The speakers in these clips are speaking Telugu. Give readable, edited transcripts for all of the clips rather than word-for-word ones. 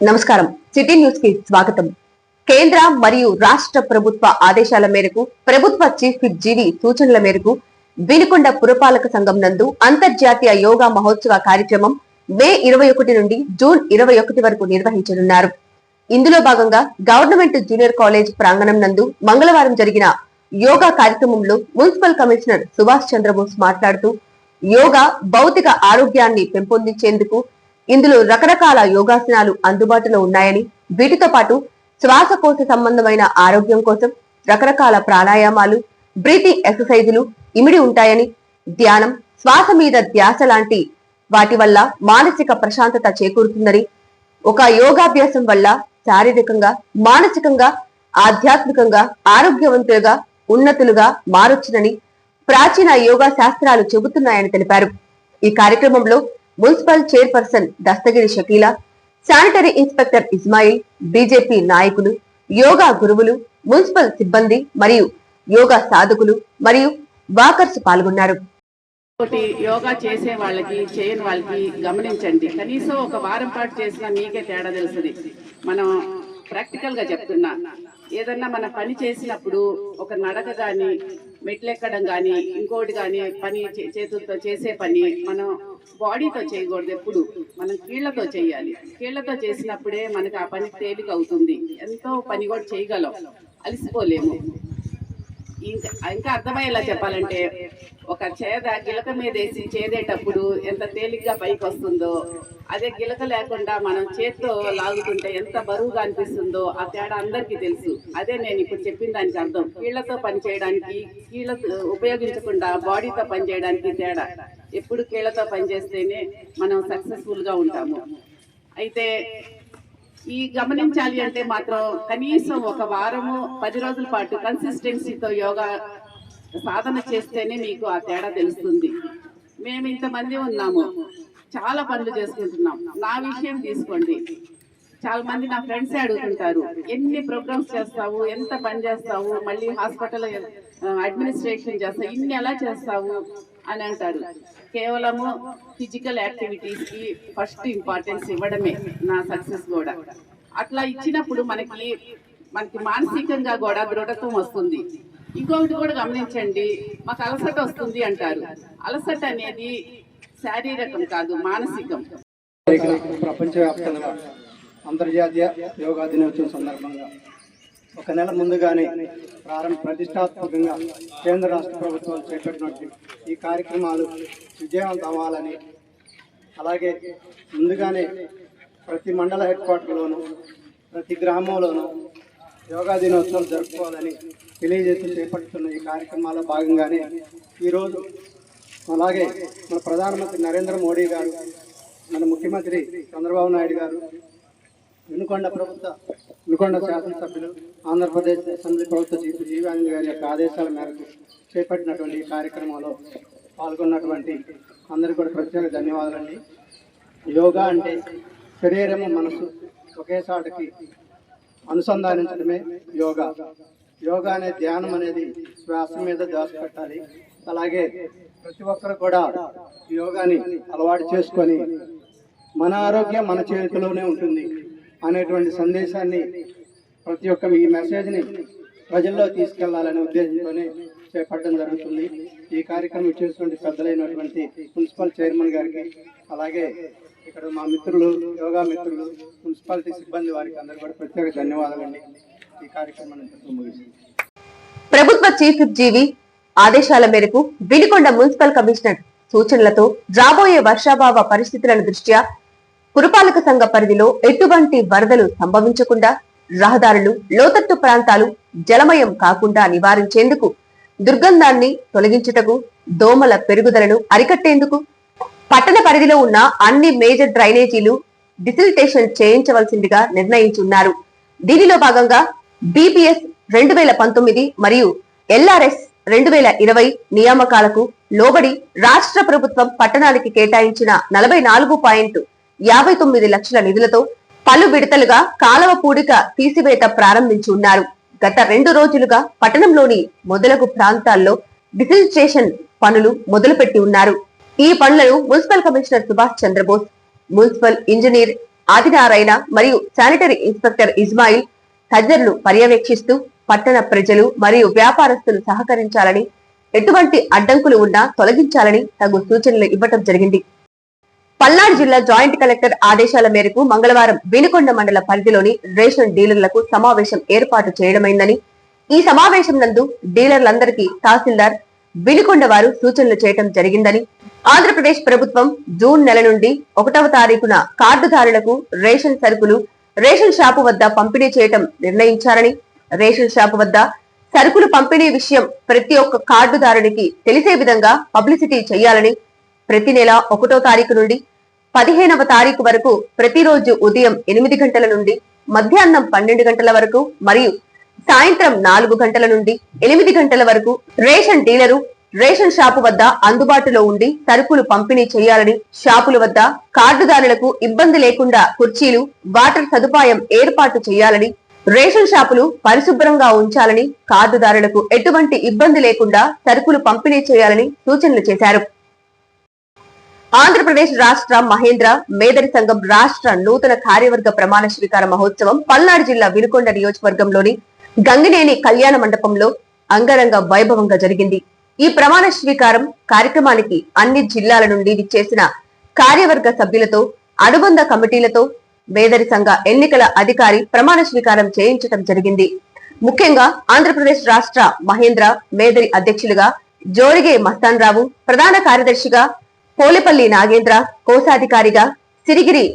నమస్కారం. సిటీ న్యూస్ కి స్వాగతం. కేంద్ర మరియు రాష్ట్ర ప్రభుత్వ ఆదేశాల మేరకు ప్రభుత్వ చీఫ్ విప్ జీవి సూచనల మేరకు వినుకొండ పురపాలక సంఘం నందు అంతర్జాతీయ యోగా మహోత్సవ కార్యక్రమం మే 21 నుండి జూన్ 21 వరకు నిర్వహించనున్నారు. ఇందులో భాగంగా గవర్నమెంట్ జూనియర్ కాలేజ్ ప్రాంగణం నందు మంగళవారం జరిగిన యోగా కార్యక్రమంలో మున్సిపల్ కమిషనర్ సుభాష్ చంద్రబోస్ మాట్లాడుతూ యోగా భౌతిక ఆరోగ్యాన్ని పెంపొందించేందుకు ఇందులో రకరకాల యోగాసనాలు అందుబాటులో ఉన్నాయని, వీటితో పాటు శ్వాసకోశ సంబంధమైన ఆరోగ్యం కోసం రకరకాల ప్రాణాయామాలు, బ్రీతింగ్ ఎక్సర్సైజులు ఇమిడి ఉంటాయని, ధ్యానం, శ్వాస మీద ధ్యాస లాంటి వాటి వల్ల మానసిక ప్రశాంతత చేకూరుతుందని, ఒక యోగాభ్యాసం వల్ల శారీరకంగా, మానసికంగా, ఆధ్యాత్మికంగా ఆరోగ్యవంతులుగా, ఉన్నతులుగా మారొచ్చునని ప్రాచీన యోగా శాస్త్రాలు చెబుతున్నాయని తెలిపారు. ఈ కార్యక్రమంలో municipal chairperson Dastagiri Shakeela, sanitary inspector Ismail, BJP నాయకులు, యోగా గురువులు, మున్సిపల్ సిబ్బంది మరియు యోగా సాధకులు మరియు వాకర్స్ పాల్గొన్నారు. యోగా చేసే వాళ్ళకి చేయని వాళ్ళకి గమనించండి. కనీసం ఒక వారం పాటు చేసినా మీకే తేడా తెలుస్తుంది. మనం ప్రాక్టికల్ గా చెప్తున్నా, ఏదన్నా మన పని చేసినప్పుడు ఒక నడక గాని, మెట్లెక్కడం గాని, ఇంకోటి గాని పని చేతులతో చేసే పని మనం బాడీతో చేయకూడదు. ఎప్పుడు మనం కీళ్లతో చేయాలి. కీళ్లతో చేసినప్పుడే మనకి ఆ పని తేలిక అవుతుంది. ఎంతో పని కూడా చేయగలం, అలసిపోలేము. ఇంకా అర్థమయ్యేలా చెప్పాలంటే, ఒక చేద గిలక మీద వేసి చేదేటప్పుడు ఎంత తేలిగ్గా పైకి వస్తుందో, అదే గిలక లేకుండా మనం చేత్తో లాగుతుంటే ఎంత బరువుగా అనిపిస్తుందో ఆ తేడా అందరికీ తెలుసు. అదే నేను ఇప్పుడు చెప్పిన దానికి అర్థం. కీళ్లతో పని చేయడానికి, కీళ్ళతో ఉపయోగించకుండా బాడీతో పని చేయడానికి తేడా. ఎప్పుడు కీళ్లతో పని చేస్తేనే మనం సక్సెస్ఫుల్గా ఉంటాము. అయితే ఈ గమనించాలి అంటే మాత్రం కనీసం ఒక వారము 10 రోజుల పాటు కన్సిస్టెన్సీతో యోగా సాధన చేస్తేనే మీకు ఆ తేడా తెలుస్తుంది. మేము ఇంతమంది ఉన్నాము, చాలా పనులు చేసుకుంటున్నాం. నా విషయం తీసుకోండి, చాలా మంది నా ఫ్రెండ్సే అడుగుతుంటారు, ఎన్ని ప్రోగ్రామ్స్ చేస్తావు, ఎంత పని చేస్తావు, మళ్ళీ హాస్పిటల్ అడ్మినిస్ట్రేషన్ చేస్తావు, ఇన్ని ఎలా చేస్తావు అని అంటారు. కేవలము ఫిజికల్ యాక్టివిటీస్ కి ఫస్ట్ ఇంపార్టెన్స్ ఇవ్వడమే నా సక్సెస్ కూడా. అట్లా ఇచ్చినప్పుడు మనకి మానసికంగా కూడా దృఢత్వం వస్తుంది. ఇంకొకటి కూడా గమనించండి, మాకు అలసట వస్తుంది అంటారు. అలసట అనేది శారీరకం కాదు, మానసికం. ప్రపంచవ్యాప్తంగా అంతర్జాతీయ యోగా దినోత్సవం సందర్భంగా ఒక నెల ముందుగానే ప్రతిష్టాత్మకంగా కేంద్ర రాష్ట్ర ప్రభుత్వాలు చేపట్టినట్టు ఈ కార్యక్రమాలు విజయవంతం అవ్వాలని, అలాగే ముందుగానే ప్రతి మండల హెడ్ క్వార్టర్లోనూ ప్రతి గ్రామంలోనూ యోగా దినోత్సవం జరుపుకోవాలని తెలియజేస్తూ చేపడుతున్న ఈ కార్యక్రమాల్లో భాగంగానే ఈరోజు అలాగే మన ప్రధానమంత్రి నరేంద్ర మోడీ గారు, మన ముఖ్యమంత్రి చంద్రబాబు నాయుడు గారు, వినుకొండ శాసనసభ్యులు, ఆంధ్రప్రదేశ్ అసెంబ్లీ ప్రభుత్వ చీఫ్ జీవానంద్ గారి యొక్క ఆదేశాల మేరకు చేపట్టినటువంటి ఈ కార్యక్రమంలో పాల్గొన్నటువంటి అందరికీ కూడా ప్రత్యేక ధన్యవాదాలండి. యోగా అంటే శరీరము మనసు ఒకేసాటికి అనుసంధానించడమే యోగా. యోగా అనే ధ్యానం అనేది శ్వాస మీద ధ్యాస పెట్టాలి. అలాగే ప్రతి ఒక్కరు కూడా యోగాని అలవాటు చేసుకొని మన ఆరోగ్యం మన చేతిలోనే ఉంటుంది అనేటువంటి సందేశాన్ని ప్రతి ఒక్క ఈ మెసేజ్ని ప్రజల్లో తీసుకెళ్లాలనే ఉద్దేశంతోనే చేపట్టడం జరుగుతుంది. ఈ కార్యక్రమం ఇచ్చేటువంటి పెద్దలైనటువంటి మున్సిపల్ చైర్మన్ గారికి, అలాగే ఇక్కడ మా మిత్రులు, యోగా మిత్రులు, మున్సిపాలిటీ సిబ్బంది వారికి అందరూ కూడా ప్రత్యేక ధన్యవాదాలండి. ఈ కార్యక్రమాన్ని ముగిస్తుంది. ప్రభుత్వ చీఫ్ విప్ జీవి ఆదేశాల మేరకు వినుకొండ మున్సిపల్ కమిషనర్ సూచనలతో రాబోయే వర్షాభావ పరిస్థితుల దృష్ట్యా పురపాలక సంఘ పరిధిలో ఎటువంటి వరదలు సంభవించకుండా, రహదారులు, లోతట్టు ప్రాంతాలు జలమయం కాకుండా నివారించేందుకు, దుర్గంధాన్ని తొలగించుటకు, దోమల పెరుగుదలను అరికట్టేందుకు పట్టణ పరిధిలో ఉన్న అన్ని మేజర్ డ్రైనేజీలు డిసిల్టేషన్ చేయించవలసిందిగా నిర్ణయించున్నారు. దీనిలో భాగంగా బీపీఎస్ 2019 మరియు ఎల్ఆర్ఎస్ 2020 నియామకాలకు లోబడి రాష్ట్ర ప్రభుత్వం పట్టణానికి కేటాయించిన 44.59 లక్షల నిధులతో పలు విడతలుగా కాలువ పూడిక తీసివేత ప్రారంభించి ఉన్నారు. గత 2 రోజులుగా పట్టణంలోని మొదలగు ప్రాంతాల్లో డిసిల్టేషన్ పనులు మొదలుపెట్టి ఉన్నారు. ఈ పనులను municipal commissioner Subhash Chandrabose, municipal engineer Adinarayana మరియు శానిటరీ ఇన్స్పెక్టర్ ఇస్మాయిల్ తదితరులు పర్యవేక్షిస్తూ పట్టణ ప్రజలు మరియు వ్యాపారస్తులు సహకరించాలని, ఎటువంటి అడ్డంకులు ఉన్నా తొలగించాలని తగు సూచనలు ఇవ్వటం జరిగింది. పల్నాడు జిల్లా జాయింట్ కలెక్టర్ ఆదేశాల మేరకు మంగళవారం వినుకొండ మండల పరిధిలోని రేషన్ డీలర్లకు సమావేశం ఏర్పాటు చేయడమైందని, ఈ సమావేశం నందు డీలర్లందరికీ తహసీల్దార్ వినుకొండ వారు సూచనలు చేయడం జరిగిందని, ఆంధ్రప్రదేశ్ ప్రభుత్వం జూన్ నెల నుండి 1వ తారీఖున కార్డుదారులకు రేషన్ సరుకులు రేషన్ షాపు వద్ద పంపిణీ చేయడం నిర్ణయించారని, రేషన్ షాపు వద్ద సరుకులు పంపిణీ విషయం ప్రతి ఒక్క కార్డుదారునికి తెలిసే విధంగా పబ్లిసిటీ చేయాలని, ప్రతి నెల 1వ తారీఖు నుండి 15వ తారీఖు వరకు ప్రతిరోజు ఉదయం 8 గంటల నుండి మధ్యాహ్నం 12 గంటల వరకు మరియు సాయంత్రం 4 గంటల నుండి 8 గంటల వరకు రేషన్ డీలరు రేషన్ షాపు వద్ద అందుబాటులో ఉండి సరుకులు పంపిణీ చేయాలని, షాపుల వద్ద కార్డుదారులకు ఇబ్బంది లేకుండా కుర్చీలు, వాటర్ సదుపాయం ఏర్పాటు చేయాలని, రేషన్ షాపులు పరిశుభ్రంగా ఉంచాలని, కార్డుదారులకు ఎటువంటి ఇబ్బంది లేకుండా సరుకులు పంపిణీ చేయాలని సూచనలు చేశారు. ఆంధ్రప్రదేశ్ రాష్ట్ర మహేంద్ర మేదరి సంఘం రాష్ట్ర నూతన కార్యవర్గ ప్రమాణ స్వీకార మహోత్సవం పల్నాడు జిల్లా వినుకొండ నియోజకవర్గంలోని గంగినేని కళ్యాణ మండపంలో అంగరంగ వైభవంగా జరిగింది. ఈ ప్రమాణ స్వీకారం కార్యక్రమానికి అన్ని జిల్లాల నుండి విచ్చేసిన కార్యవర్గ సభ్యులతో, అనుబంధ కమిటీలతో మేదరి సంఘ ఎన్నికల అధికారి ప్రమాణ స్వీకారం చేయించడం జరిగింది. ముఖ్యంగా ఆంధ్రప్రదేశ్ రాష్ట్ర మహేంద్ర మేదరి అధ్యక్షులుగా జోరిగే మస్తాన్ రావు, ప్రధాన కార్యదర్శిగా పోలేపల్లి నాగేంద్ర, కోశాధికారిగా సిరిగిరి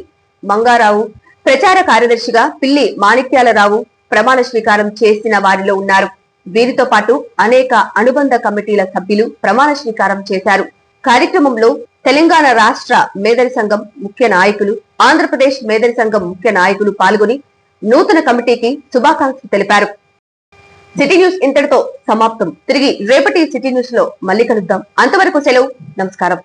మంగారావు, ప్రచార కార్యదర్శిగా పిల్లి మాణిక్యాలరావు ప్రమాణ స్వీకారం చేసిన వారిలో ఉన్నారు. వీరితో పాటు అనేక అనుబంధ కమిటీల సభ్యులు ప్రమాణ స్వీకారం చేశారు. కార్యక్రమంలో తెలంగాణ రాష్ట్ర మేదరి సంఘం ముఖ్య నాయకులు, ఆంధ్రప్రదేశ్ మేదరి సంఘం ముఖ్య నాయకులు పాల్గొని నూతన కమిటీకి శుభాకాంక్షలు తెలిపారు. సిటీ న్యూస్ ఇంతటితో సమాప్తం. తిరిగి రేపటి సిటీ న్యూస్ లో మళ్ళీ కలుద్దాం. అంతవరకు సెలవు. నమస్కారం.